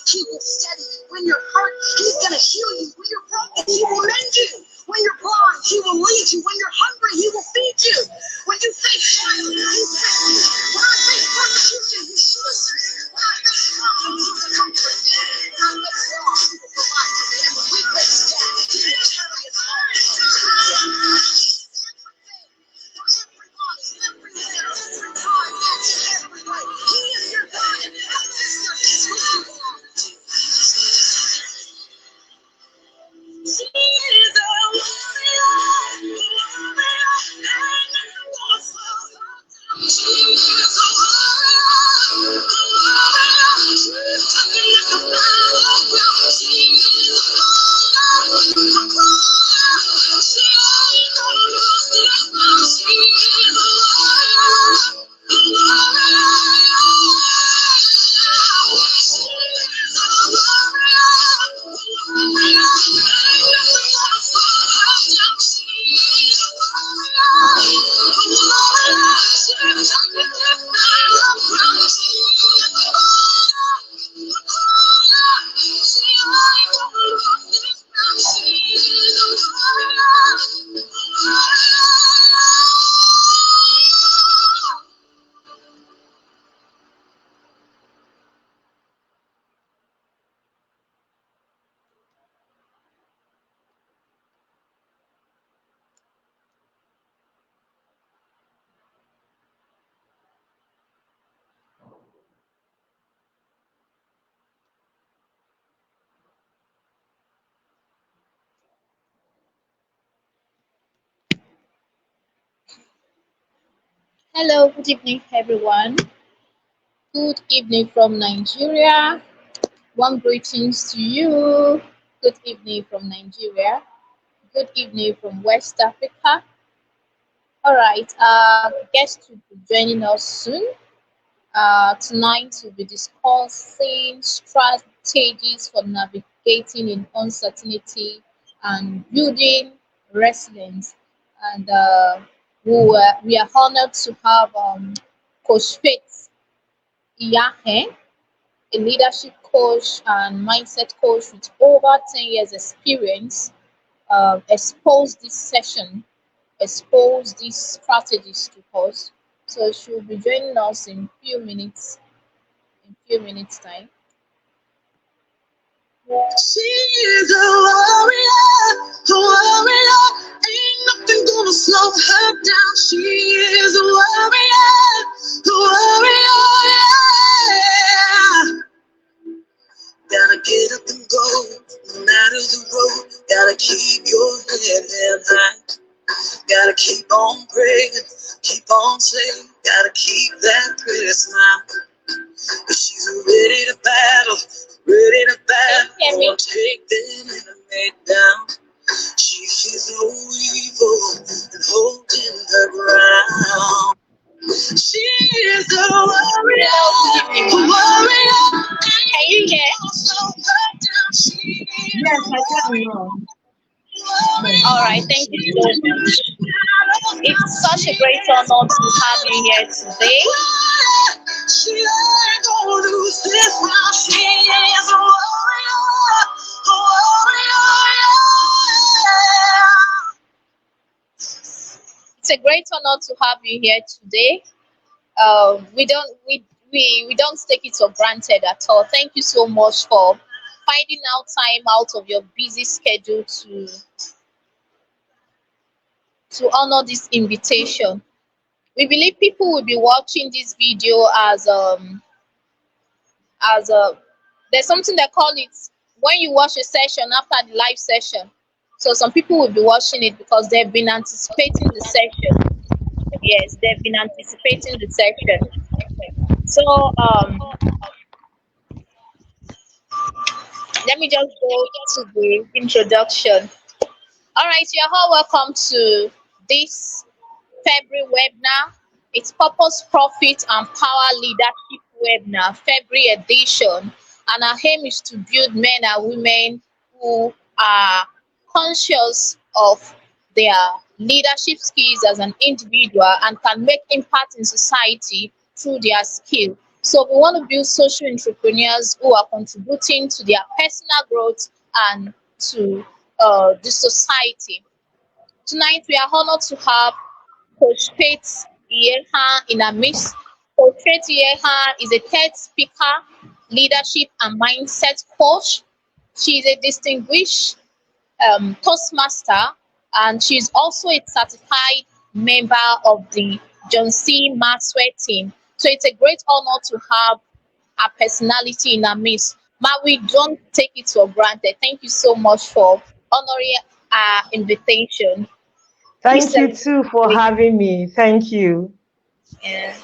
He will steady you. When you're hurt, he's going to heal you. When you're broken, he will mend you. When you're blind, he will lead you. When you're hungry, he will feed you. When you face trial, he will face you. When I face persecution, he shields me. When I face trial, he will comfort me. When I face loss, he will provide for me. And when we face death, he will carry us all. For everybody, everywhere, every time, every way. He is your God, and your sister is who you belong to. She is a warrior, and I was so she is a warrior, she's talking like a battleground. She is a warrior, she ain't gonna lose this battle. She is a warrior, Hello, good evening, everyone. Good evening from Nigeria. Warm greetings to you. Good evening from Nigeria. Good evening from West Africa. All right, guests will be joining us soon. Tonight we'll be discussing strategies for navigating in uncertainty and building resilience. And we are honored to have Coach Faith Iyahe, a leadership coach and mindset coach with over 10 years experience, expose this session, expose these strategies to us. So she'll be joining us in few minutes time. she is a warrior, a warrior. Ain't nothing gonna slow her down. She is a warrior, a warrior. Yeah. Gotta get up and go, no matter the road. Gotta keep your head held high. Gotta keep on praying, keep on saying. Gotta keep that prayer smile. But she's ready to battle, ready to Can you battle. hear Gonna me? take the enemy down. She sees no evil and holding her ground. She is a warrior, Hello, good evening, a ma. warrior. Can you hear? So her down. She is Yes, a I can now. Yes. All right, thank you so much. It's such a great honor to have you here today. she ain't gonna lose this round. She is a warrior, a warrior. It's a great honor to have you here today. We don't take it for granted at all. Thank you so much for finding out time out of your busy schedule to honor this invitation. We believe people will be watching this video as a there's something they call it when you watch a session after the live session. So some people will be watching it because they've been anticipating the session. Yes, they've been anticipating the session. So let me just go to the introduction. All right, you're all welcome to this February webinar. It's Purpose, Profit, and Power Leadership webinar, February edition. And our aim is to build men and women who are conscious of their leadership skills as an individual and can make impact in society through their skill. So we want to build social entrepreneurs who are contributing to their personal growth and to the society. Tonight we are honored to have Coach Faith Yehan in our midst. Coach Faith Yehan is a TED speaker, leadership and mindset coach. She is a distinguished Toastmaster, and she's also a certified member of the John C. Maxwell team. So it's a great honor to have her personality in our midst. Ma, we don't take it for granted. Thank you so much for honoring our invitation. Please Thank you celebrate. too for having me. Thank you. Yeah.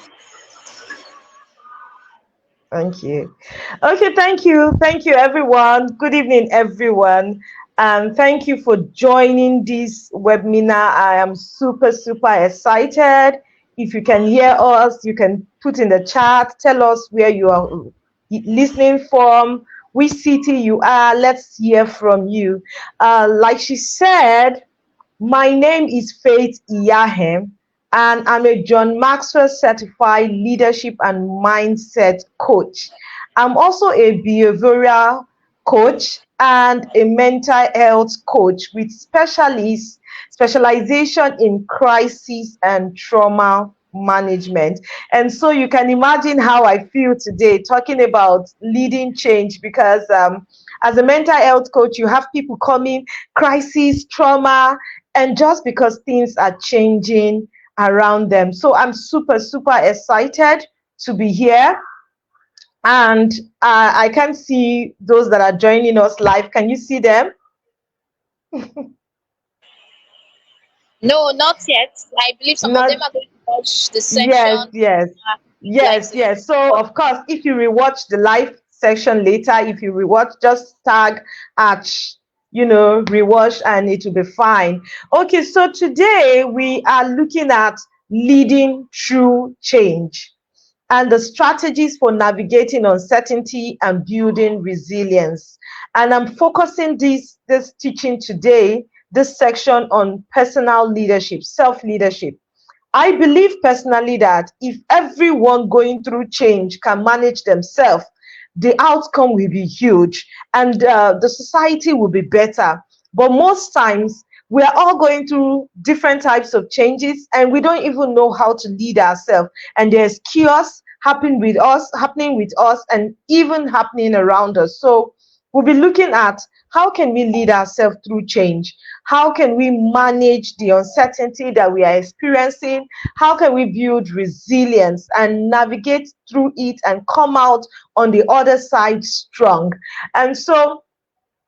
Thank you. Okay, thank you. Thank you, everyone. Good evening, everyone. And thank you for joining this webinar. I am super, super excited. If you can hear us, you can put in the chat. Tell us where you are listening from, which city you are. Let's hear from you. Like she said, my name is Faith Iyahem, and I'm a John Maxwell certified leadership and mindset coach. I'm also a behavioral coach and a mental health coach with specialization in crisis and trauma management. And so you can imagine how I feel today talking about leading change because as a mental health coach, you have people coming, crisis, trauma, and just because things are changing around them. So I'm super, super excited to be here. And I can see those that are joining us live. Can you see them? No, not yet. I believe some of Not them are going to watch the section yes, yes, live yes, session. yes. So of course, if you rewatch the live section later, if you rewatch, just tag at rewatch and it will be fine. Okay, so today we are looking at leading through change and the strategies for navigating uncertainty and building resilience. And I'm focusing this teaching today, this section on personal leadership, self-leadership. I believe personally that if everyone going through change can manage themselves, the outcome will be huge and the society will be better. But most times, we are all going through different types of changes and we don't even know how to lead ourselves. And there's chaos happening with us, and even happening around us. So we'll be looking at how can we lead ourselves through change? How can we manage the uncertainty that we are experiencing? How can we build resilience and navigate through it and come out on the other side strong? And so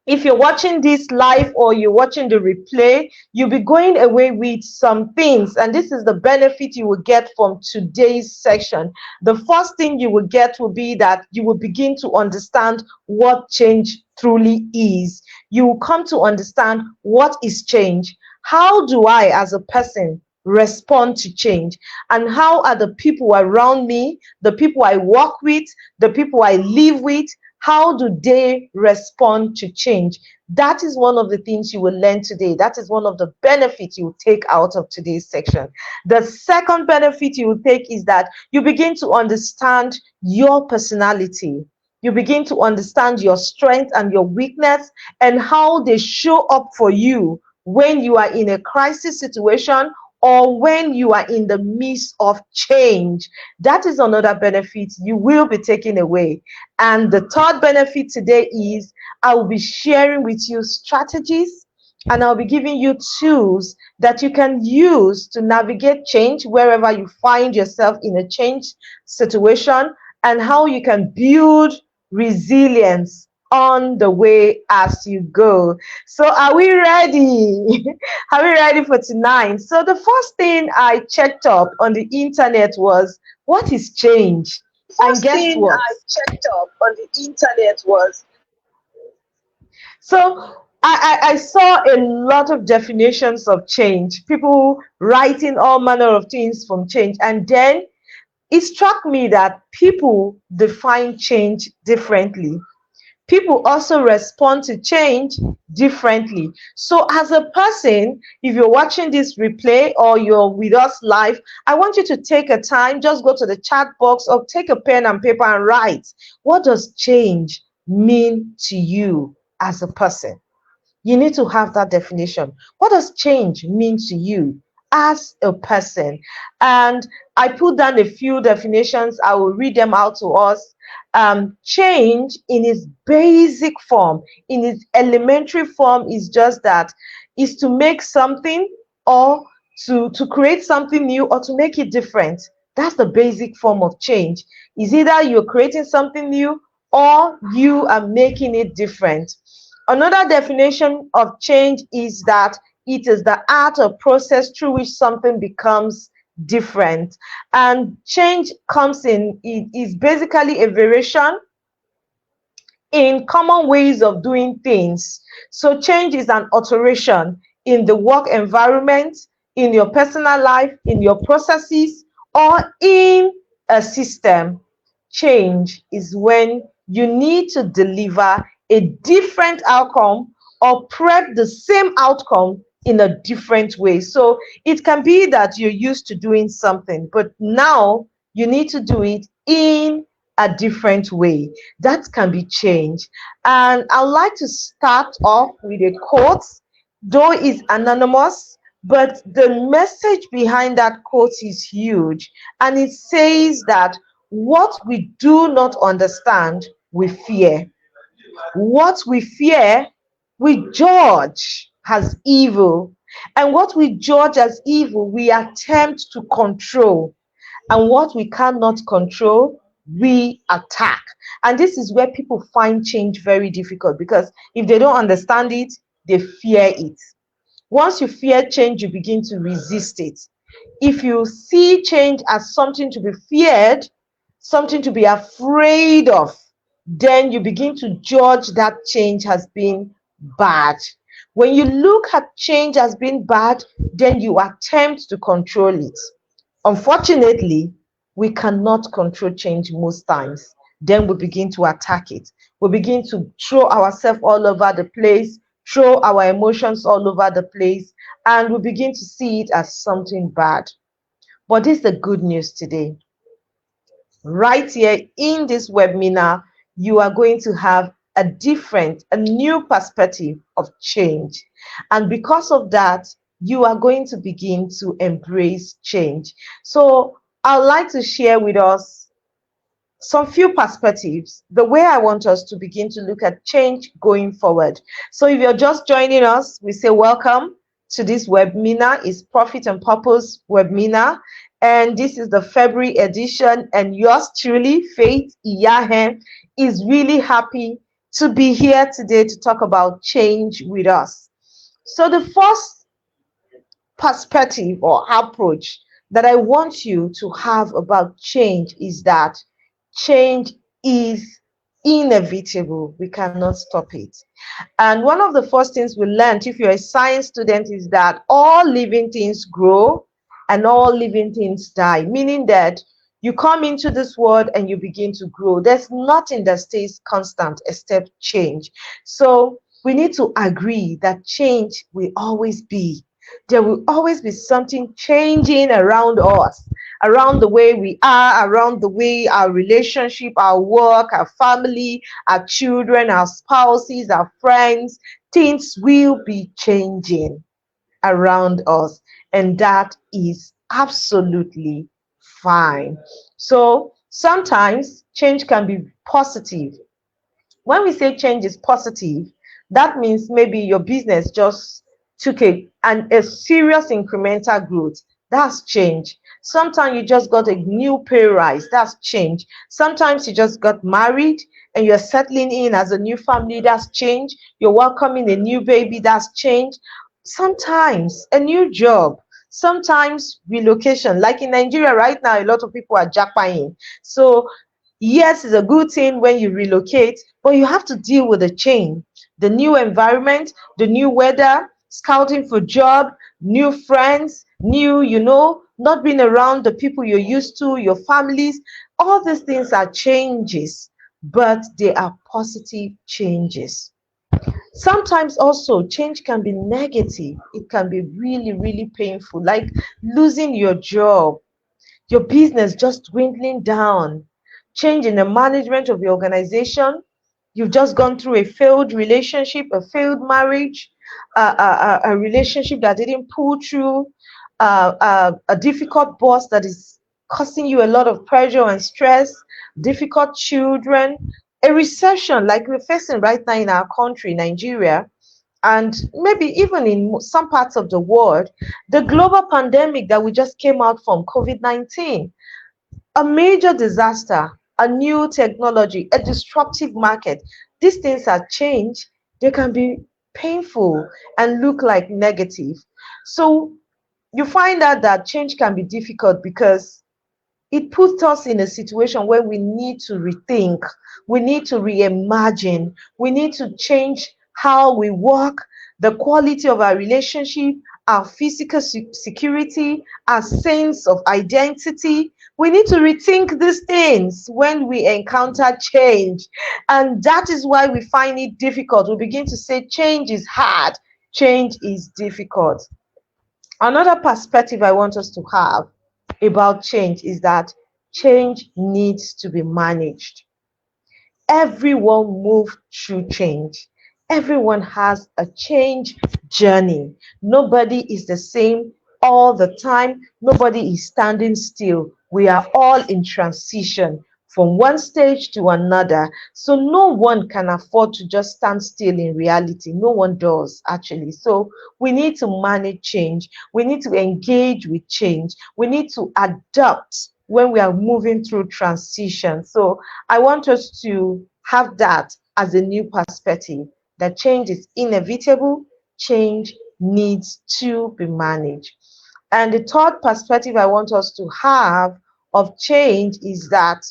if you're watching this live or you're watching the replay, you'll be going away with some things. And this is the benefit you will get from today's section. The first thing you will get will be that you will begin to understand what change truly is. You will come to understand what is change. How do I, as a person, respond to change? And how are the people around me, the people I work with, the people I live with, how do they respond to change? That is one of the things you will learn today. That is one of the benefits you will take out of today's section. The second benefit you will take is that you begin to understand your personality. You begin to understand your strength and your weakness and how they show up for you when you are in a crisis situation or when you are in the midst of change. That is another benefit you will be taking away. And the third benefit today is I will be sharing with you strategies and I'll be giving you tools that you can use to navigate change wherever you find yourself in a change situation, and how you can build resilience on the way as you go. So are we ready? Are we ready for tonight? So the first thing I checked up on the internet was, what is change? And First guess thing what? I checked up on the internet was So I saw a lot of definitions of change, people writing all manner of things from change. And then it struck me that people define change differently. People also respond to change differently. So as a person, if you're watching this replay or you're with us live, I want you to take a time, just go to the chat box or take a pen and paper and write, what does change mean to you as a person? You need to have that definition. What does change mean to you as a person? And I put down a few definitions. I will read them out to us. Change in its basic form, in its elementary form, is just that, is to make something, or to create something new, or to make it different. That's the basic form of change. Is either you're creating something new or you are making it different. Another definition of change is that it is the art or process through which something becomes different. And change comes in, it is basically a variation in common ways of doing things. So change is an alteration in the work environment, in your personal life, in your processes, or in a system. Change is when you need to deliver a different outcome or prep the same outcome in a different way. So it can be that you're used to doing something, but now you need to do it in a different way. That can be changed. And I'd like to start off with a quote, though it's anonymous, but the message behind that quote is huge. And it says that what we do not understand, we fear. What we fear, we judge as evil. And what we judge as evil, we attempt to control. And what we cannot control, we attack. And this is where people find change very difficult, because if they don't understand it, they fear it. Once you fear change, you begin to resist it. If you see change as something to be feared, something to be afraid of, then you begin to judge that change has been bad. When you look at change as being bad, then you attempt to control it. Unfortunately, we cannot control change most times. Then we begin to attack it. We begin to throw ourselves all over the place, throw our emotions all over the place, and we begin to see it as something bad. But this is the good news today. Right here in this webinar, you are going to have a new perspective of change. And because of that, you are going to begin to embrace change. So I'd like to share with us some few perspectives, the way I want us to begin to look at change going forward. So if you're just joining us, we say welcome to this webinar. It's Profit and Purpose webinar. And this is the February edition. And yours truly, Faith Iyahen, is really happy to be here today to talk about change with us. So the first perspective or approach that I want you to have about change is that change is inevitable. We cannot stop it. And one of the first things we learned, if you're a science student, is that all living things grow and all living things die, meaning that you come into this world and you begin to grow. There's nothing that stays constant except change. So we need to agree that change will always be. There will always be something changing around us, around the way we are, around the way our relationship, our work, our family, our children, our spouses, our friends. Things will be changing around us, and that is absolutely fine. So sometimes change can be positive. When we say change is positive, that means maybe your business just took a serious incremental growth. That's change. Sometimes you just got a new pay rise. That's change. Sometimes you just got married and you're settling in as a new family. That's change. You're welcoming a new baby. That's change. Sometimes a new job. Sometimes relocation. Like in Nigeria right now, a lot of people are jackpotting. So yes, it's a good thing when you relocate, but you have to deal with the change, the new environment, the new weather, scouting for job, new friends, new, not being around the people you're used to, your families. All these things are changes. but they are positive changes. Sometimes also change can be negative. It can be really, really painful, like losing your job, your business just dwindling down, change in the management of your organization. You've just gone through a failed relationship, a failed marriage, a relationship that didn't pull through, a difficult boss that is causing you a lot of pressure and stress, difficult children, a recession like we're facing right now in our country, Nigeria, and maybe even in some parts of the world, the global pandemic that we just came out from, COVID-19, a major disaster, a new technology, a disruptive market. These things are change. They can be painful and look like negative. So you find out that change can be difficult because it puts us in a situation where we need to rethink, we need to reimagine, we need to change how we work, the quality of our relationship, our physical security, our sense of identity. We need to rethink these things when we encounter change. And that is why we find it difficult. We begin to say change is hard, change is difficult. Another perspective I want us to have about change is that change needs to be managed. Everyone moves through change. Everyone has a change journey. Nobody is the same all the time. Nobody is standing still. We are all in transition from one stage to another. So no one can afford to just stand still in reality. No one does, actually. So we need to manage change. We need to engage with change. We need to adapt when we are moving through transition. So I want us to have that as a new perspective, that change is inevitable, change needs to be managed. And the third perspective I want us to have of change is that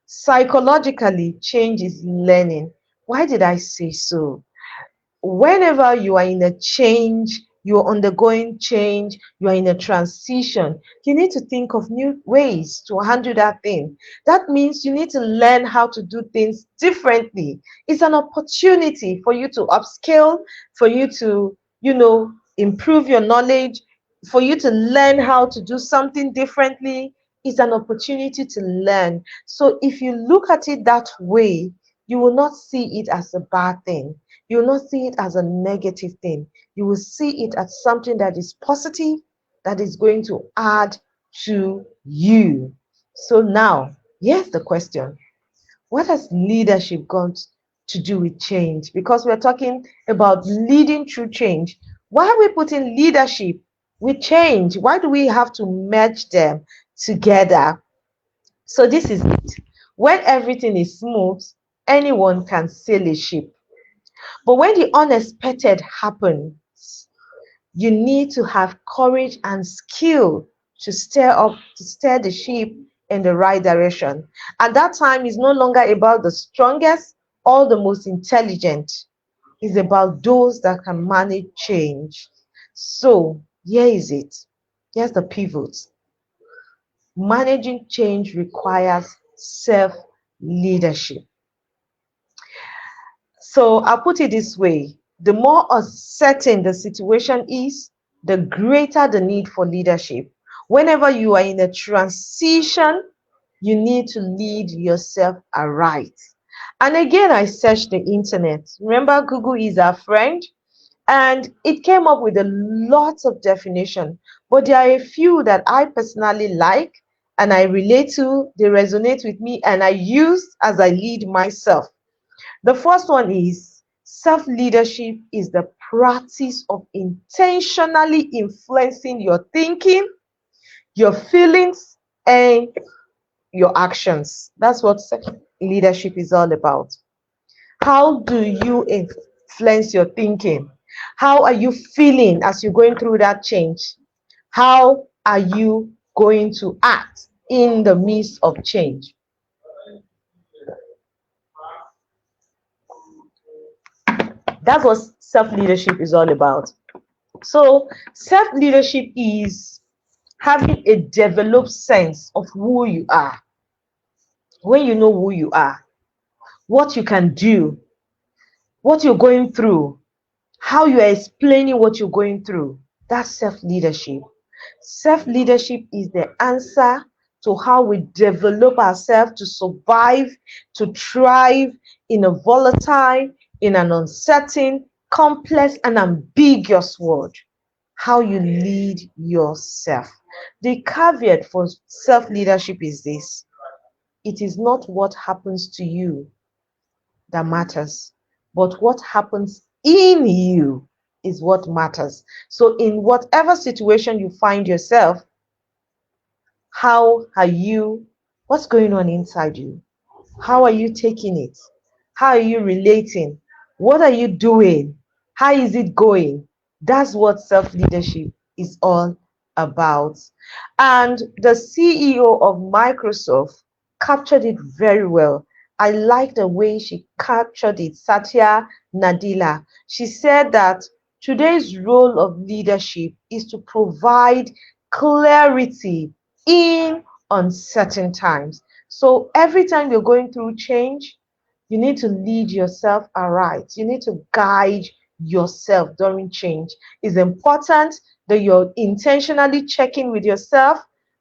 psychologically, change is learning. Why did I say so? Whenever you are in a change, you're undergoing change, you are in a transition, you need to think of new ways to handle that thing. That means you need to learn how to do things differently. It's an opportunity for you to upscale, for you to, improve your knowledge, for you to learn how to do something differently. It's an opportunity to learn. So if you look at it that way, you will not see it as a bad thing. You will not see it as a negative thing. You will see it as something that is positive, that is going to add to you. So now, here's the question. What has leadership got to do with change? Because we're talking about leading through change. Why are we putting leadership with change? Why do we have to merge them together? So this is it. When everything is smooth, anyone can sail a ship. But when the unexpected happens, you need to have courage and skill to steer the ship in the right direction. At that time, it's no longer about the strongest or the most intelligent. It's about those that can manage change. So here is it. Here's the pivot. Managing change requires self-leadership. So I'll put it this way. The more uncertain the situation is, the greater the need for leadership. Whenever you are in a transition, you need to lead yourself aright. And again, I searched the internet. Remember, Google is our friend, and it came up with a lot of definition. But there are a few that I personally like and I relate to, they resonate with me, and I use as I lead myself. The first one is self-leadership is the practice of intentionally influencing your thinking, your feelings, and your actions. That's what self-leadership is all about. How do you influence your thinking? How are you feeling as you're going through that change? How are you going to act in the midst of change? That's what self-leadership is all about. So self-leadership is having a developed sense of who you are. When you know who you are, what you can do, what you're going through, how you are explaining what you're going through. That's self-leadership. Self-leadership is the answer to how we develop ourselves to survive, to thrive in a volatile, in an uncertain, complex, and ambiguous world. How you lead yourself. The caveat for self-leadership is this: it is not what happens to you that matters, but what happens in you is what matters. So, in whatever situation you find yourself, how are you? What's going on inside you? How are you taking it? How are you relating? What are you doing? How is it going? That's what self leadership is all about. And the CEO of Microsoft captured it very well. I like the way she captured it, Satya Nadella. She said that today's role of leadership is to provide clarity in uncertain times. So every time you're going through change, you need to lead yourself aright. You need to guide yourself during change. It's important that you're intentionally checking with yourself.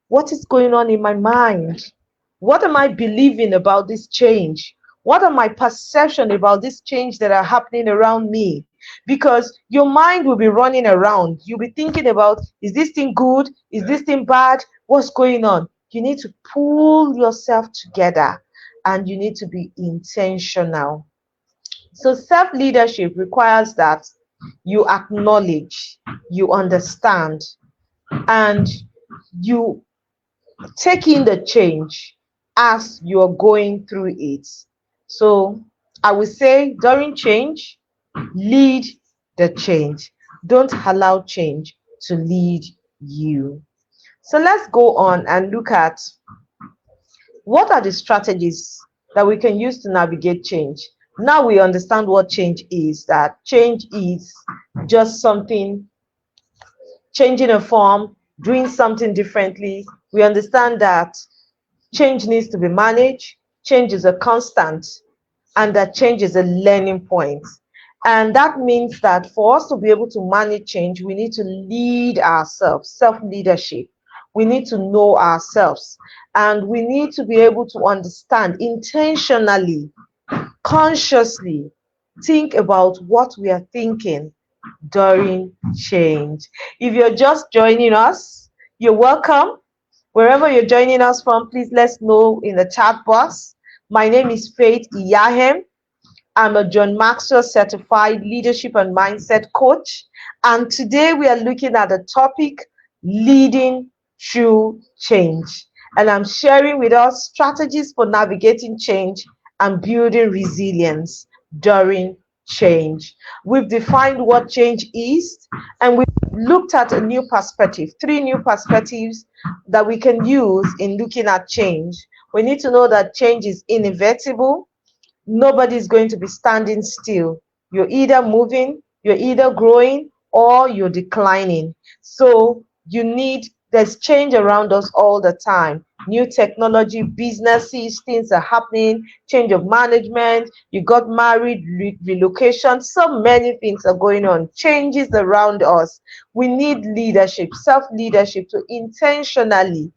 What is going on in my mind? What am I believing about this change? What are my perception about this change that are happening around me? Because your mind will be running around. You'll be thinking about, is this thing good? Is this thing bad? What's going on? You need to pull yourself together and you need to be intentional. So self-leadership requires that you acknowledge, you understand, and you take in the change as you're going through it. So I would say during change, lead the change. Don't allow change to lead you. So let's go on and look at what are the strategies that we can use to navigate change. Now we understand what change is, that change is just something, changing a form, doing something differently. We understand that change needs to be managed, change is a constant, and that change is a learning point. And that means that for us to be able to manage change, we need to lead ourselves, self-leadership. We need to know ourselves, and we need to be able to understand intentionally, consciously, think about what we are thinking during change. If you're just joining us, you're welcome. Wherever you're joining us from, please let us know in the chat box. My name is Faith Iyahem. I'm a John Maxwell certified leadership and mindset coach. And today we are looking at the topic, leading through change. And I'm sharing with us strategies for navigating change and building resilience during change. We've defined what change is, and we've looked at a new perspective, 3 new perspectives that we can use in looking at change. We need to know that change is inevitable. Nobody's going to be standing still. You're either moving, you're either growing, or you're declining. So there's change around us all the time. New technology, businesses, things are happening, change of management, you got married, relocation, so many things are going on, changes around us. We need leadership, self-leadership, to intentionally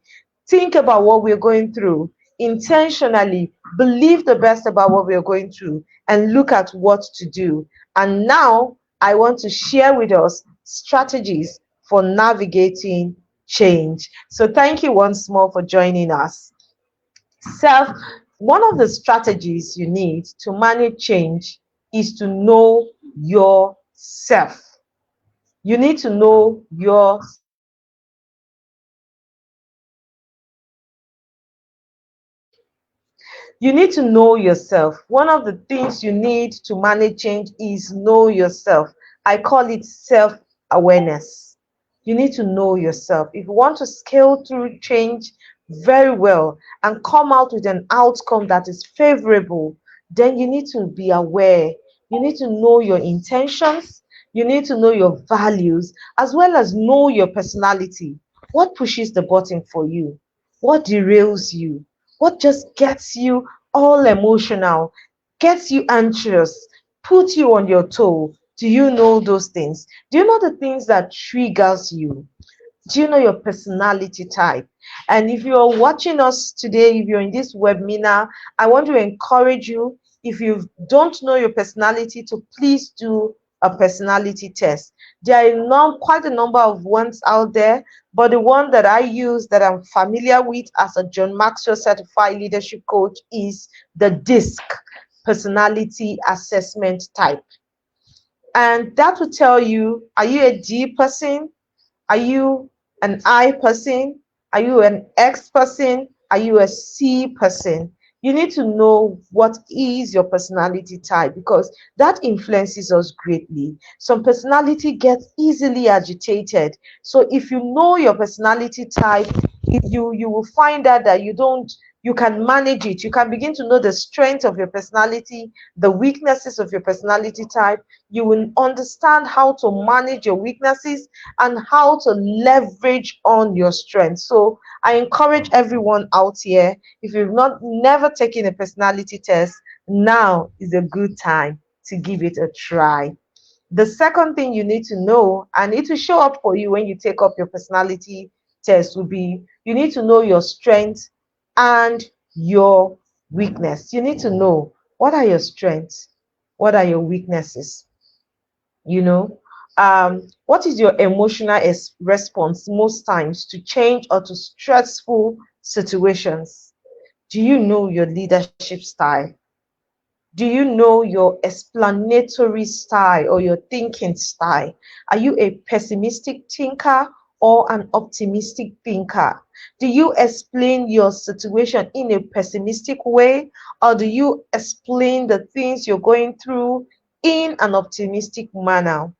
think about what we're going through, intentionally believe the best about what we're going through, and look at what to do. And now I want to share with us strategies for navigating change. So thank you once more for joining us. One of the strategies you need to manage change is to know yourself. You need to know your You need to know yourself. One of the things you need to manage change is know yourself. I call it self-awareness. You need to know yourself. If you want to scale through change very well and come out with an outcome that is favorable, then you need to be aware. You need to know your intentions. You need to know your values, as well as know your personality. What pushes the button for you? What derails you? What just gets you all emotional? gets you anxious, puts you on your toe. Do you know those things? Do you know the things that triggers you? Do you know your personality type? And if you're watching us today, if you're in this webinar, I want to encourage you, if you don't know your personality, to please do a personality test. There are quite a number of ones out there, but the one that I use, that I'm familiar with as a John Maxwell certified leadership coach, is the DISC personality assessment type. And that will tell you, are you a D person? Are you an I person? Are you an X person? Are you a C person? You need to know what is your personality type, because that influences us greatly. Some personality gets easily agitated. So if you know your personality type, you will find out that you can manage it. You can begin to know the strength of your personality, the weaknesses of your personality type. You will understand how to manage your weaknesses and how to leverage on your strength. So I encourage everyone out here, if you've never taken a personality test, now is a good time to give it a try. The second thing you need to know, and it will show up for you when you take up your personality test, will be you need to know your strengths and your weakness. You need to know, what are your strengths, what are your weaknesses. You know, what is your emotional response most times to change or to stressful situations? Do you know your leadership style? Do you know your explanatory style or your thinking style? Are you a pessimistic thinker or an optimistic thinker? Do you explain your situation in a pessimistic way, or do you explain the things you're going through in an optimistic manner?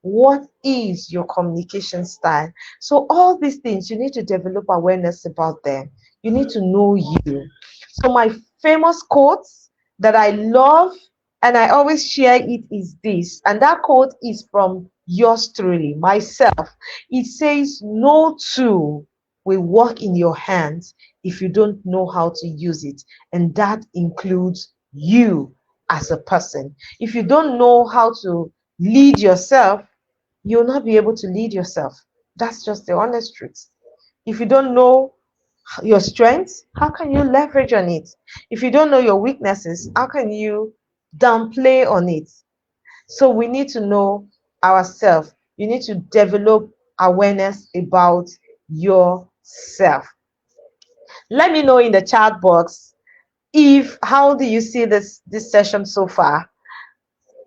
What is your communication style? So all these things, you need to develop awareness about them. You need to know you. So my famous quotes that I love and I always share it is this, and that quote is from yours truly, myself. It says, no tool will work in your hands if you don't know how to use it, and that includes you as a person. If you don't know how to lead yourself, you'll not be able to lead yourself. That's just the honest truth. If you don't know your strengths, how can you leverage on it? If you don't know your weaknesses, how can you downplay on it? So we need to know ourselves. You need to develop awareness about yourself. Let me know in the chat box, if how do you see this session so far?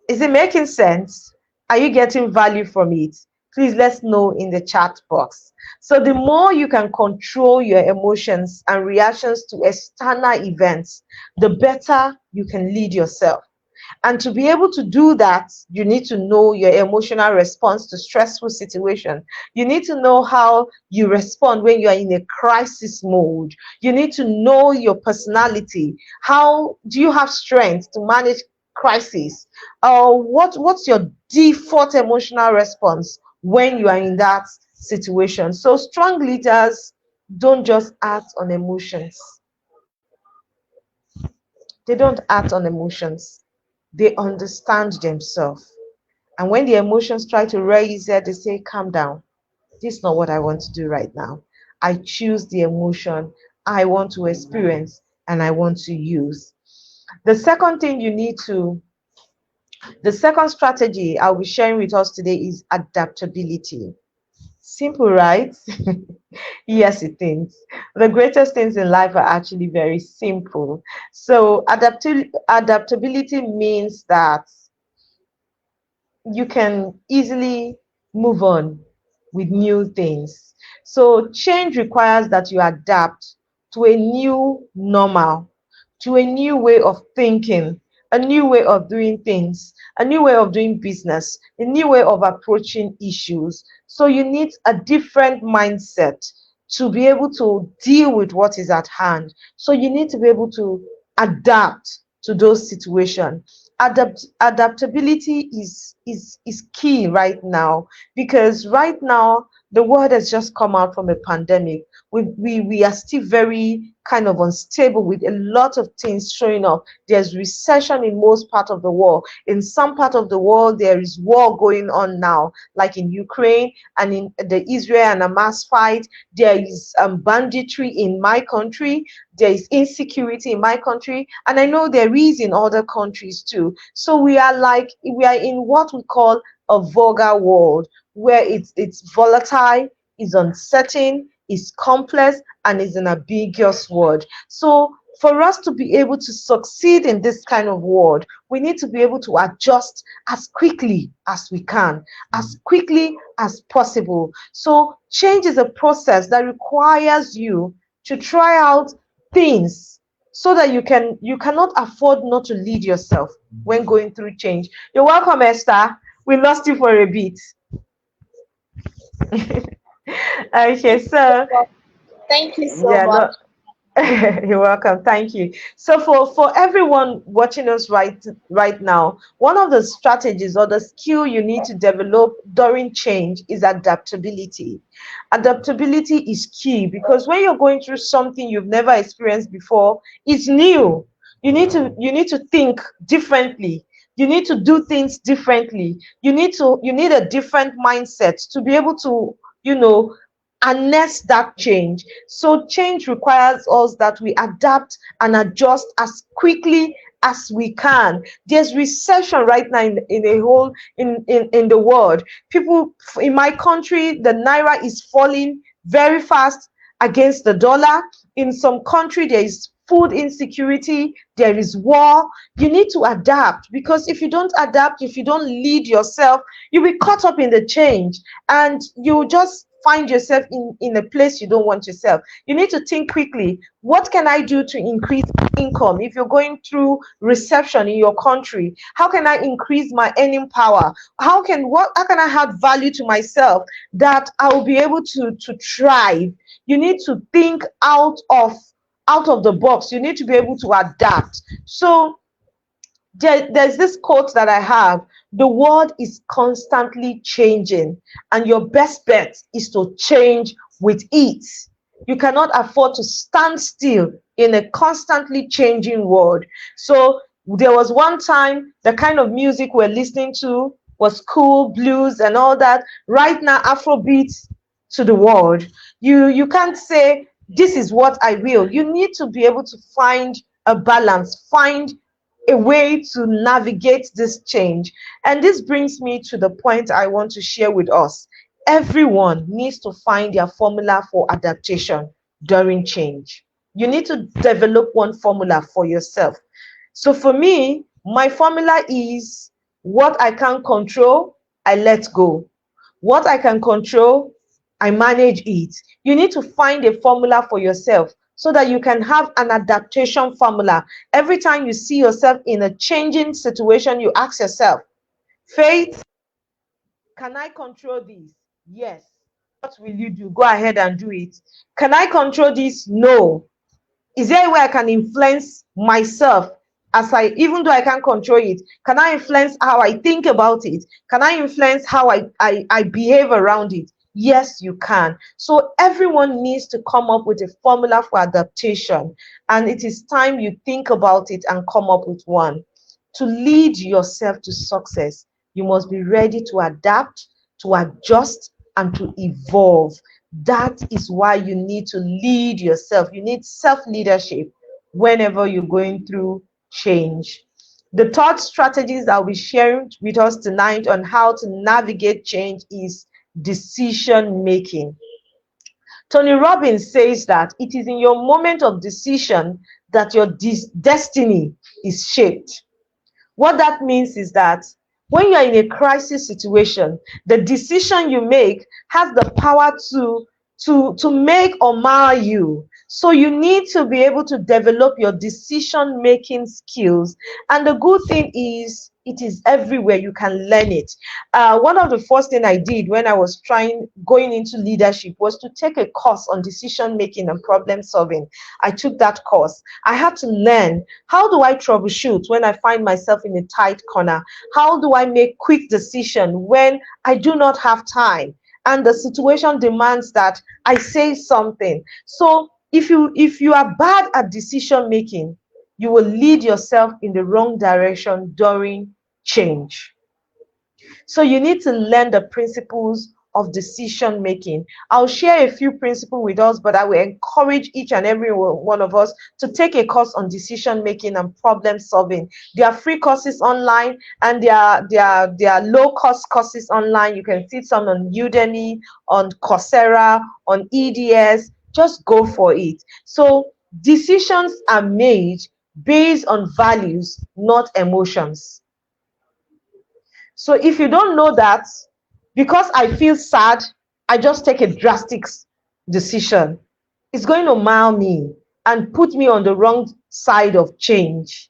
Is it making sense? Are you getting value from it? Please let's know in the chat box. So the more you can control your emotions and reactions to external events, the better you can lead yourself. And to be able to do that, you need to know your emotional response to stressful situation. You need to know how you respond when you are in a crisis mode. You need to know your personality. How do you have strength to manage crisis? What's your default emotional response when you are in that situation? So strong leaders don't just act on emotions. They don't act on emotions. They understand themselves. And when the emotions try to raise it, they say, calm down. This is not what I want to do right now. I choose the emotion I want to experience and I want to use. The second thing the second strategy I'll be sharing with us today is adaptability. Simple, right? Yes, it is. The greatest things in life are actually very simple. So adaptability means that you can easily move on with new things. So change requires that you adapt to a new normal, to a new way of thinking, a new way of doing things, a new way of doing business, a new way of approaching issues. So you need a different mindset to be able to deal with what is at hand. So you need to be able to adapt to those situations. Adaptability is key right now, because right now the world has just come out from a pandemic. We are still very kind of unstable with a lot of things showing up. There's recession in most part of the world. In some part of the world, there is war going on now, like in Ukraine and in the Israel and Hamas fight. There is banditry in my country. There is insecurity in my country, and I know there is in other countries too. So we are in what we call a vulgar world, where it's volatile, is uncertain, is complex, and is an ambiguous word. So for us to be able to succeed in this kind of world, we need to be able to adjust as quickly as we can, as quickly as possible. So change is a process that requires you to try out things so that you cannot afford not to lead yourself when going through change. You're welcome, Esther. We lost you for a bit. Okay, so Thank you so yeah, much. no, you're welcome. Thank you. So for everyone watching us right now, one of the strategies or the skill you need to develop during change is adaptability. Adaptability is key, because when you're going through something you've never experienced before, it's new. You need to think differently. You need to do things differently. You need a different mindset to be able to, harness that change. So change requires us that we adapt and adjust as quickly as we can. There's recession right now in the world. People in my country, the naira is falling very fast against the dollar. In some country, there is food insecurity, there is war. You need to adapt, because if you don't adapt, if you don't lead yourself, you'll be caught up in the change, and you just find yourself in a place you don't want yourself. You need to think quickly. What can I do to increase income? If you're going through recession in your country, how can I increase my earning power? How can I add value to myself that I will be able to thrive? You need to think out of the box. You need to be able to adapt. So there's this quote that I have: the world is constantly changing, and your best bet is to change with it. You cannot afford to stand still in a constantly changing world. So there was one time the kind of music we're listening to was cool, blues and all that. Right now, Afrobeat to the world. You can't say this is what I will. You need to be able to find a balance, find a way to navigate this change. And this brings me to the point I want to share with us. Everyone needs to find their formula for adaptation during change. You need to develop one formula for yourself. So for me, my formula is: what I can't control, I let go. What I can control, I manage it. You need to find a formula for yourself so that you can have an adaptation formula. Every time you see yourself in a changing situation, you ask yourself, Faith, can I control this? Yes. What will you do? Go ahead and do it. Can I control this? No. Is there a way I can influence myself, even though I can't control it? Can I influence how I think about it? Can I influence how I behave around it? Yes, you can. So everyone needs to come up with a formula for adaptation, and it is time you think about it and come up with one. To lead yourself to success, you must be ready to adapt, to adjust, and to evolve. That is why you need to lead yourself. You need self-leadership whenever you're going through change. The third strategies I'll be sharing with us tonight on how to navigate change is decision making. Tony Robbins says that it is in your moment of decision that your destiny is shaped. What that means is that when you're in a crisis situation, the decision you make has the power to make or mar you. So you need to be able to develop your decision making skills. And the good thing is, it is everywhere. You can learn it. One of the first thing I did when I was going into leadership was to take a course on decision making and problem solving. I took that course. I had to learn, how do I troubleshoot when I find myself in a tight corner? How do I make quick decision when I do not have time and the situation demands that I say something? So If you are bad at decision making, you will lead yourself in the wrong direction during change. So you need to learn the principles of decision making. I'll share a few principles with us, but I will encourage each and every one of us to take a course on decision making and problem solving. There are free courses online, and there are low cost courses online. You can see some on Udemy, on Coursera, on EDS. Just go for it. So decisions are made based on values, not emotions. So if you don't know that, because I feel sad, I just take a drastic decision, it's going to mar me and put me on the wrong side of change.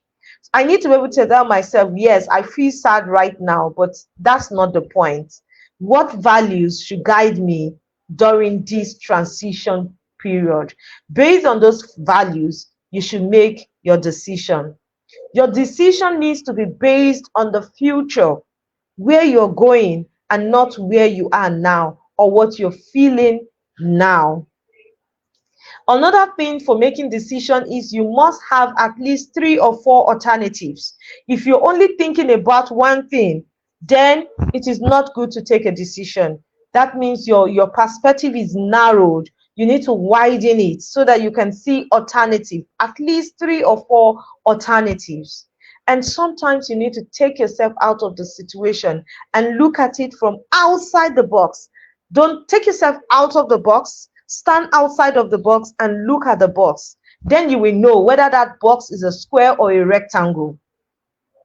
I need to be able to tell myself, yes, I feel sad right now, but that's not the point. What values should guide me during this transition period? Based on those values, you should make your decision. Your decision needs to be based on the future, where you're going, and not where you are now or what you're feeling now. Another thing for making decision is you must have at least 3 or 4 alternatives. If you're only thinking about one thing, then it is not good to take a decision. That means your perspective is narrowed. You need to widen it so that you can see alternative, at least 3 or 4 alternatives. And sometimes you need to take yourself out of the situation and look at it from outside the box. Don't take yourself out of the box. Stand outside of the box and look at the box. Then you will know whether that box is a square or a rectangle.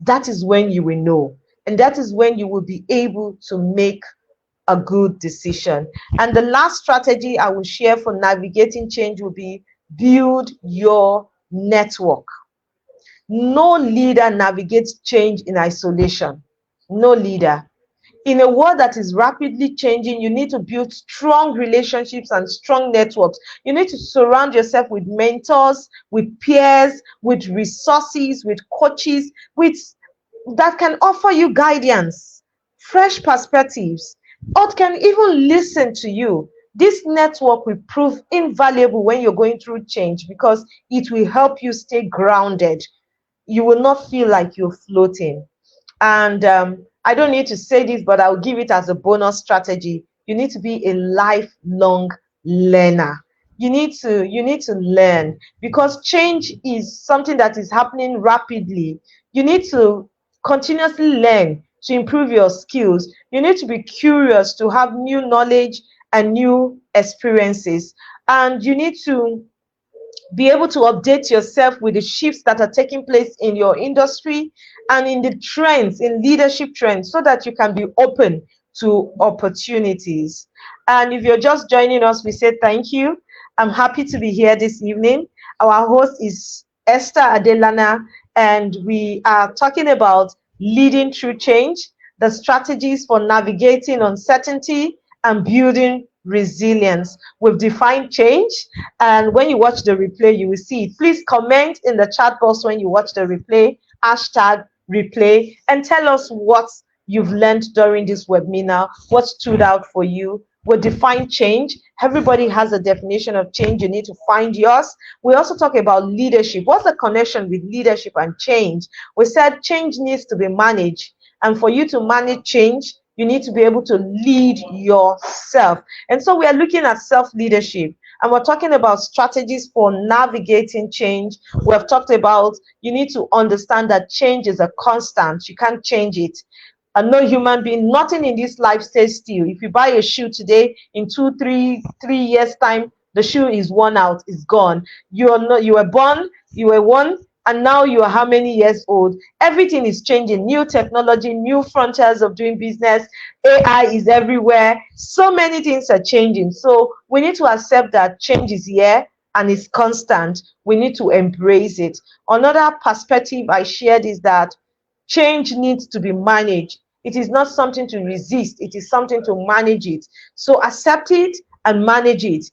That is when you will know. And that is when you will be able to make a good decision. And the last strategy I will share for navigating change will be build your network. No leader navigates change in isolation. No leader. In a world that is rapidly changing, you need to build strong relationships and strong networks. You need to surround yourself with mentors, with peers, with resources, with coaches, with that can offer you guidance, fresh perspectives, or can even listen to you. This network will prove invaluable when you're going through change because it will help you stay grounded. You will not feel like you're floating. And I don't need to say this, but I'll give it as a bonus strategy. You need to be a lifelong learner. You need to learn because change is something that is happening rapidly. You need to continuously learn to improve your skills. You need to be curious to have new knowledge and new experiences. And you need to be able to update yourself with the shifts that are taking place in your industry and in the trends, in leadership trends, so that you can be open to opportunities. And if you're just joining us, we say thank you. I'm happy to be here this evening. Our host is Esther Adelana, and we are talking about leading through change, the strategies for navigating uncertainty and building resilience. We've defined change, and when you watch the replay, you will see it. Please comment in the chat box when you watch the replay, hashtag replay, and tell us what you've learned during this webinar, what stood out for you. We define change. Everybody has a definition of change. You need to find yours. We also talk about leadership. What's the connection with leadership and change? We said change needs to be managed, and for you to manage change, you need to be able to lead yourself. And so we are looking at self-leadership, and we're talking about strategies for navigating change. We have talked about you need to understand that change is a constant. You can't change it. And no human being, nothing in this life stays still. If you buy a shoe today, in 3 years' time, the shoe is worn out, it's gone. You were born, you were one, and now you are how many years old? Everything is changing. New technology, new frontiers of doing business. AI is everywhere. So many things are changing. So we need to accept that change is here and it's constant. We need to embrace it. Another perspective I shared is that change needs to be managed. It is not something to resist. It is something to manage it. So accept it and manage it.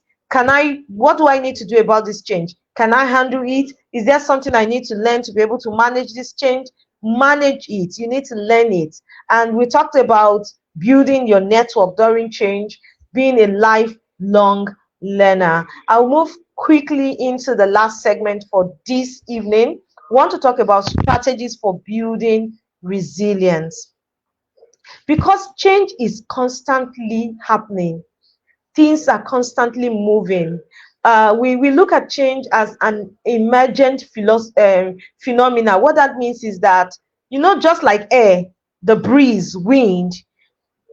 What do I need to do about this change? Can I handle it? Is there something I need to learn to be able to manage this change? Manage it. You need to learn it. And we talked about building your network during change, being a lifelong learner. I'll move quickly into the last segment for this evening. We want to talk about strategies for building resilience, because change is constantly happening. Things are constantly moving. We look at change as an emergent phenomena. What that means is that, just like air, the breeze, wind,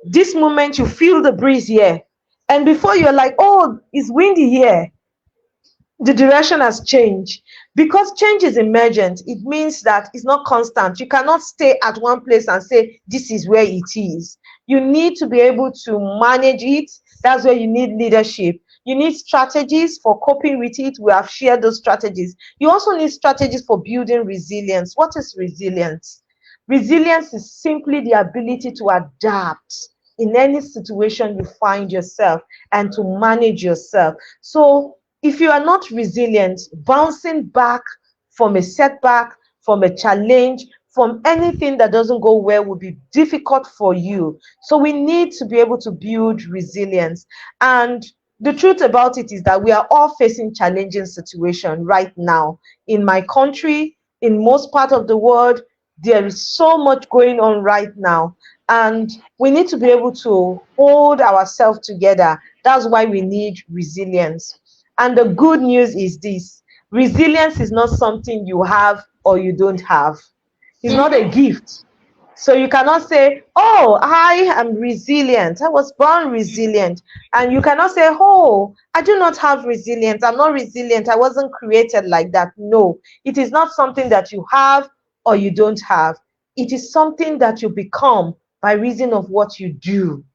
this moment you feel the breeze here, and before you're like, oh, it's windy here, the direction has changed. Because change is emergent, it means that it's not constant. You cannot stay at one place and say this is where it is. You need to be able to manage it. That's where you need leadership. You need strategies for coping with it. We have shared those strategies. You also need strategies for building resilience. What is resilience? Resilience is simply the ability to adapt in any situation you find yourself and to manage yourself. So if you are not resilient, bouncing back from a setback, from a challenge, from anything that doesn't go well will be difficult for you. So we need to be able to build resilience. And the truth about it is that we are all facing challenging situations right now. In my country, in most part of the world, there is so much going on right now. And we need to be able to hold ourselves together. That's why we need resilience. And the good news is this: resilience is not something you have or you don't have. It's not a gift. So you cannot say, oh, I am resilient. I was born resilient. And you cannot say, oh, I do not have resilience. I'm not resilient. I wasn't created like that. No, it is not something that you have or you don't have. It is something that you become by reason of what you do.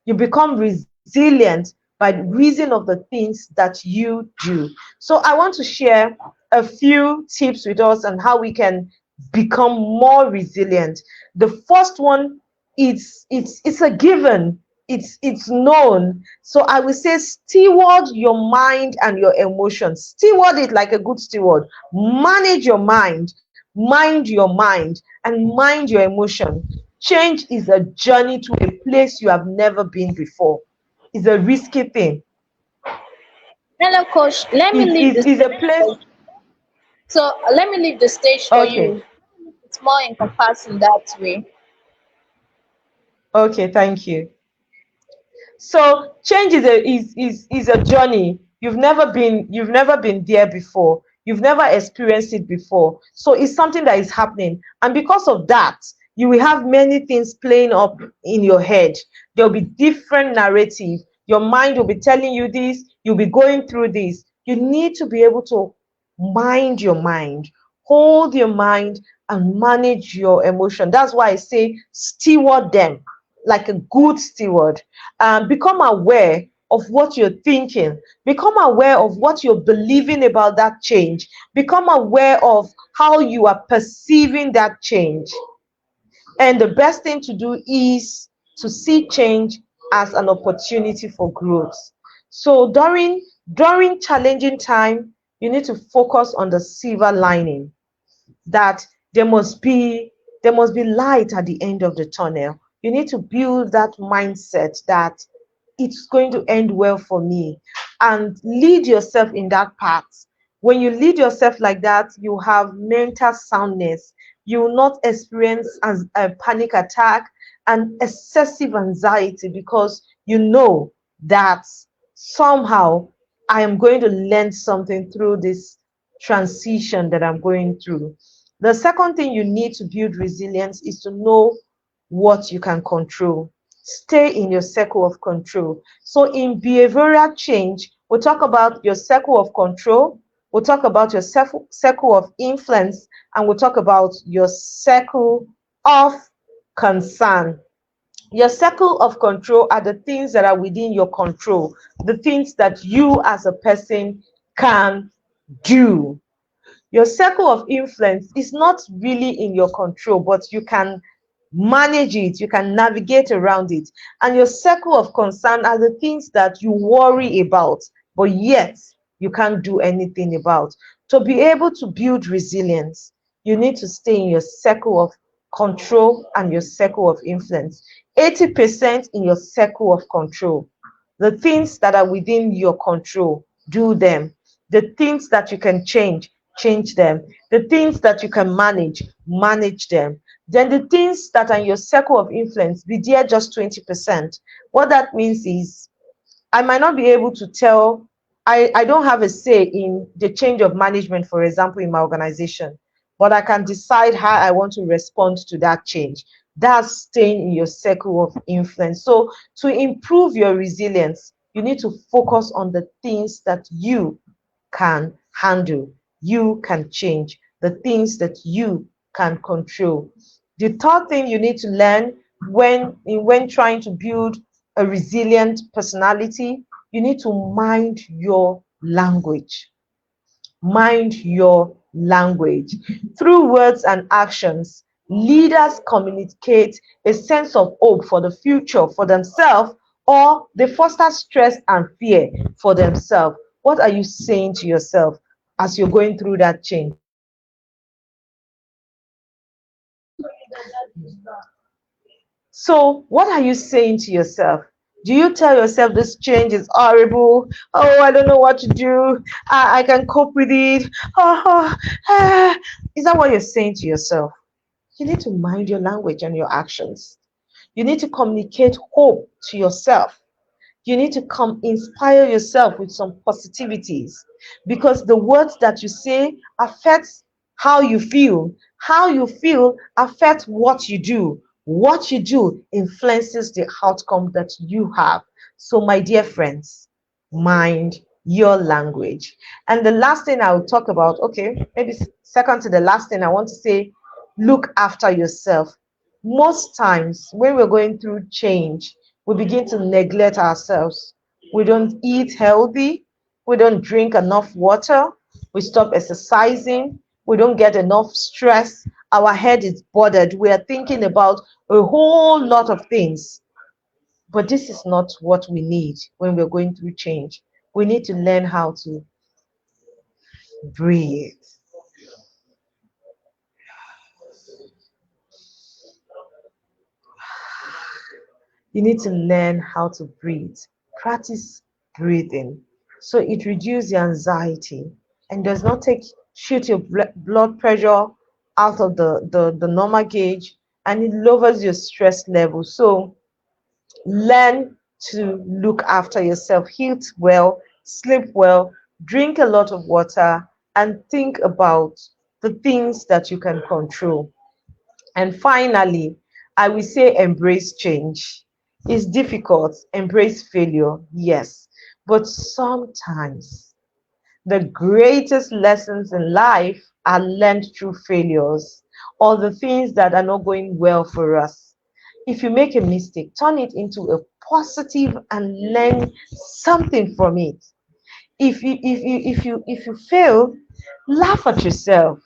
You become resilient by reason of the things that you do. So I want to share a few tips with us on how we can become more resilient. The first one is it's a given. It's known. So I will say, steward your mind and your emotions. Steward it like a good steward. Manage your mind your mind, and mind your emotion. Change is a journey to a place you have never been before. It's a risky thing. Hello, coach. Let me It leave is this. a place. So let me leave the stage for Okay. you. It's more encompassing that way. Okay, thank you. So change is a journey. You've never been there before. You've never experienced it before. So it's something that is happening. And because of that, you will have many things playing up in your head. There'll be different narrative. Your mind will be telling you this, you'll be going through this. You need to be able to mind your mind, hold your mind, and manage your emotion. That's why I say steward them like a good steward. Become aware of what you're thinking. Become aware of what you're believing about that change. Become aware of how you are perceiving that change. And the best thing to do is to see change as an opportunity for growth. So during challenging time, you need to focus on the silver lining, that there must be light at the end of the tunnel. You need to build that mindset that it's going to end well for me, and lead yourself in that path. When you lead yourself like that, you have mental soundness. You will not experience a panic attack and excessive anxiety, because you know that somehow I am going to learn something through this transition that I'm going through. The second thing you need to build resilience is to know what you can control. Stay in your circle of control. So in behavioral change, we'll talk about your circle of control, we'll talk about your circle of influence, and we'll talk about your circle of concern. Your circle of control are the things that are within your control, the things that you as a person can do. Your circle of influence is not really in your control, but you can manage it, you can navigate around it. And your circle of concern are the things that you worry about, but yet you can't do anything about. To be able to build resilience, you need to stay in your circle of control and your circle of influence. 80% in your circle of control. The things that are within your control, do them. The things that you can change, change them. The things that you can manage, manage them. Then the things that are in your circle of influence, be there just 20%. What that means is I might not be able to tell, I don't have a say in the change of management, for example, in my organization, but I can decide how I want to respond to that change. That's staying in your circle of influence. So to improve your resilience, you need to focus on the things that you can handle, you can change, the things that you can control. The third thing you need to learn when trying to build a resilient personality, you need to mind your language. Mind your language. Through words and actions, leaders communicate a sense of hope for the future for themselves, or they foster stress and fear for themselves. What are you saying to yourself as you're going through that change? So, what are you saying to yourself? Do you tell yourself this change is horrible? Oh, I don't know what to do. I can cope with it. Is that what you're saying to yourself? You need to mind your language and your actions. You need to communicate hope to yourself. You need to come inspire yourself with some positivities, because the words that you say affects how you feel. How you feel affects what you do. What you do influences the outcome that you have. So my dear friends, mind your language. And the last thing I will talk about, okay, maybe second to the last thing I want to say, look after yourself. Most times when we're going through change, we begin to neglect ourselves. We don't eat healthy. We don't drink enough water. We stop exercising. We don't get enough stress. Our head is bothered. We are thinking about a whole lot of things. But this is not what we need when we're going through change. We need to learn how to breathe. You need to learn how to breathe. Practice breathing so it reduces the anxiety and does not shoot your blood pressure out of the normal gauge, and it lowers your stress level. So learn to look after yourself, eat well, sleep well, drink a lot of water, and think about the things that you can control. And finally, I will say embrace change. It's difficult, embrace failure, yes. But sometimes the greatest lessons in life are learned through failures or the things that are not going well for us. If you make a mistake, turn it into a positive and learn something from it. If you fail, laugh at yourself.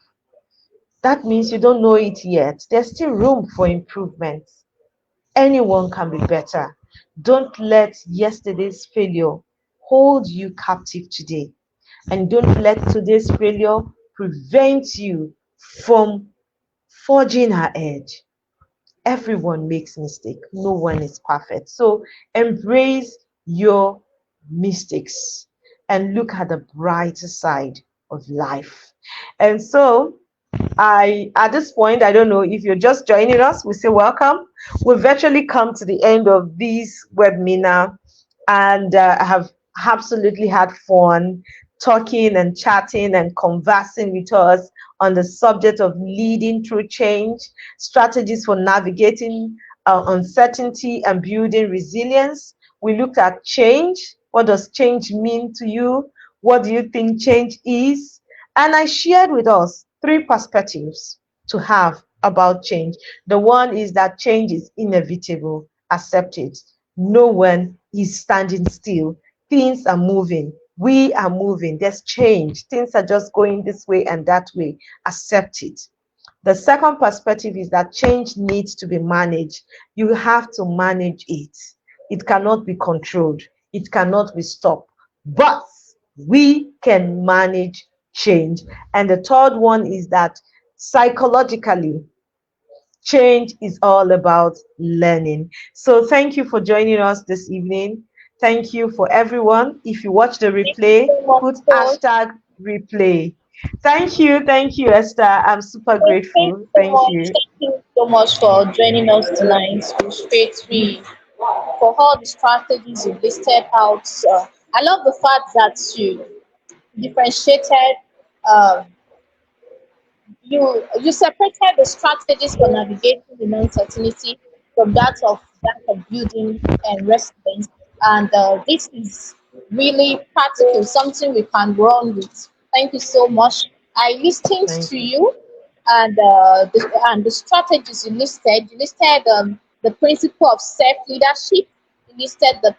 That means you don't know it yet. There's still room for improvement. Anyone can be better. Don't let yesterday's failure hold you captive today. And don't let today's failure prevent you from forging ahead. Everyone makes mistakes. No one is perfect. So embrace your mistakes and look at the brighter side of life. And so at this point, I don't know if you're just joining us, we say welcome. We've virtually come to the end of this webinar, and I have absolutely had fun talking and chatting and conversing with us on the subject of leading through change, strategies for navigating uncertainty and building resilience. We looked at change. What does change mean to you? What do you think change is? And I shared with us 3 perspectives to have about change. The one is that change is inevitable, accept it. No one is standing still. Things are moving. We are moving. There's change. Things are just going this way and that way. Accept it. The second perspective is that change needs to be managed. You have to manage it. It cannot be controlled. It cannot be stopped. But we can manage change. And the third one is that psychologically, change is all about learning. So thank you for joining us this evening. Thank you for everyone. If you watch the Thank you replay, so much, put Coach. hashtag replay. Thank you, Esther. I'm super Thank grateful. you so Thank much. you. Thank you so much for joining us tonight to Straight Read. For all the strategies you listed out. I love the fact that you differentiated, um, you separated the strategies for navigating the uncertainty from that of building and resilience, and this is really practical, something we can run with. Thank you so much. I listened Thank to you. you, and the strategies you listed. You listed the principle of self leadership. You listed the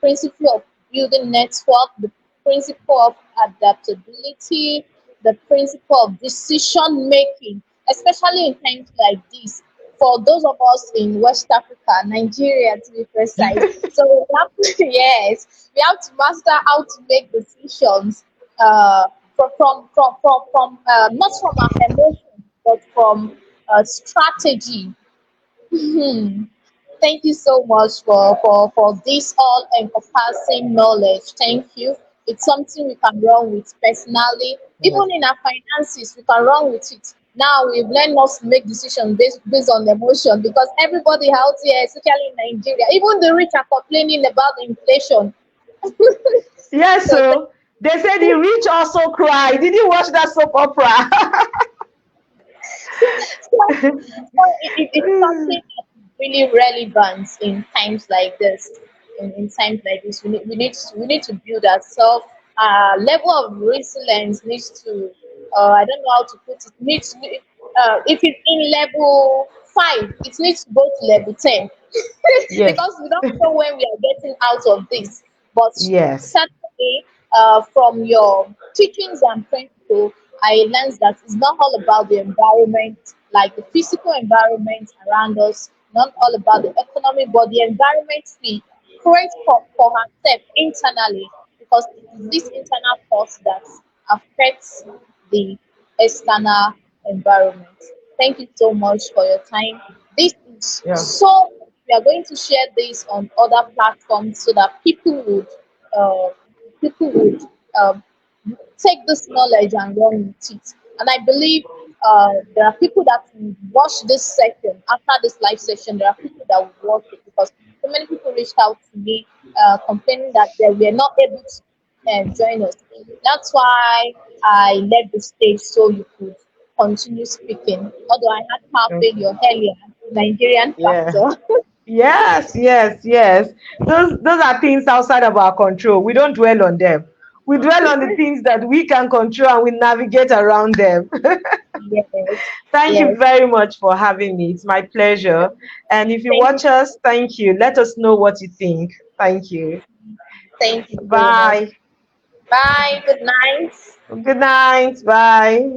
principle of building network, the principle of adaptability, the principle of decision making, especially in times like this. For those of us in West Africa, Nigeria to be precise, so we have to, yes, we have to master how to make decisions uh, from not from our emotions, but from strategy. Hmm. Thank you so much for this all encompassing knowledge. Thank you. It's something we can run with personally. Yeah. Even in our finances, we can run with it. Now we've learned not to make decisions based on emotion, because everybody out here, especially in Nigeria, even the rich are complaining about the inflation. Yes, So so they said the rich also cry. Did you watch that soap opera? it's something that is really relevant in times like this. In times like this, we need to build ourselves. Level of resilience needs to. I don't know how to put it. Needs if it's in level 5, it needs to go to level 10 Yes. because we don't know when we are getting out of this. But Yes. certainly, from your teachings and principles, I learned that it's not all about the environment, like the physical environment around us, not all about the economy, but the environment we create for ourselves internally, because it is this internal force that affects the external environment. Thank you so much for your time. This is Yeah. so, we are going to share this on other platforms so that uh, people would um, take this knowledge and run with it. And I believe there are people that will watch this session after this live session. There are people that will watch it, because so many people reached out to me complaining that they were not able to join us. That's why I left the stage so you could continue speaking. Although I had power Okay. failure earlier, Nigerian Yeah. factor. Yes, yes, yes. Those are things outside of our control. We don't dwell on them. We dwell on the things that we can control and we navigate around them. Yes, Thank you yes. very much for having me. It's my pleasure. And if you Thank you. watch us, thank you. Let us know what you think. Thank you. Thank you so much. Bye. Bye. Good night. Good night. Bye.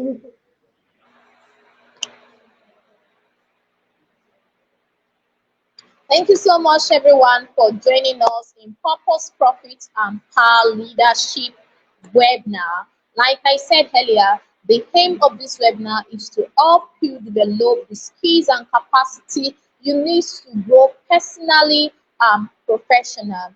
Thank you so much, everyone, for joining us in Purpose, Profit, and Power Leadership webinar. Like I said earlier, the aim of this webinar is to help you develop the skills and capacity you need to grow personally and professionally.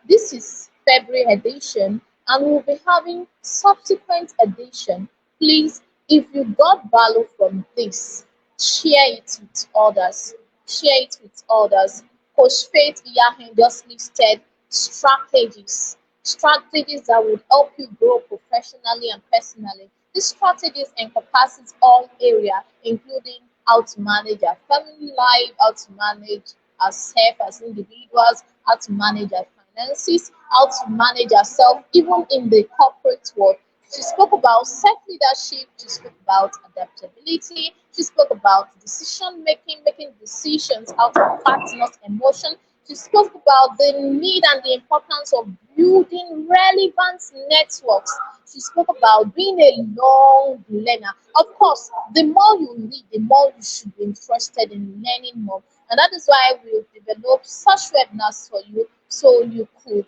This is February edition, and we'll be having subsequent edition. Please, if you got value from this, share it with others. Share it with others. Coach Faith Iyahen just listed strategies that would help you grow professionally and personally. These strategies encompasses all area, including how to manage our family life, how to manage ourselves as individuals, how to manage our finances, how to manage ourselves even in the corporate world. She spoke about self leadership, she spoke about adaptability, she spoke about decision making, making decisions out of fact, not emotion. She spoke about the need and the importance of building relevant networks. She spoke about being a long learner. Of course, the more you read, the more you should be interested in learning more. And that is why we've developed such webinars for you, so you could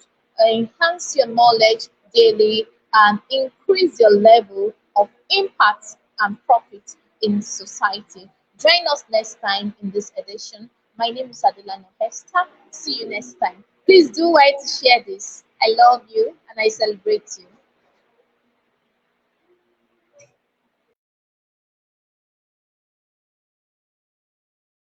enhance your knowledge daily and increase your level of impact and profit in society. Join us next time in this edition. My name is Adelano Hester. See you next time. Please do well to share this. I love you and I celebrate you.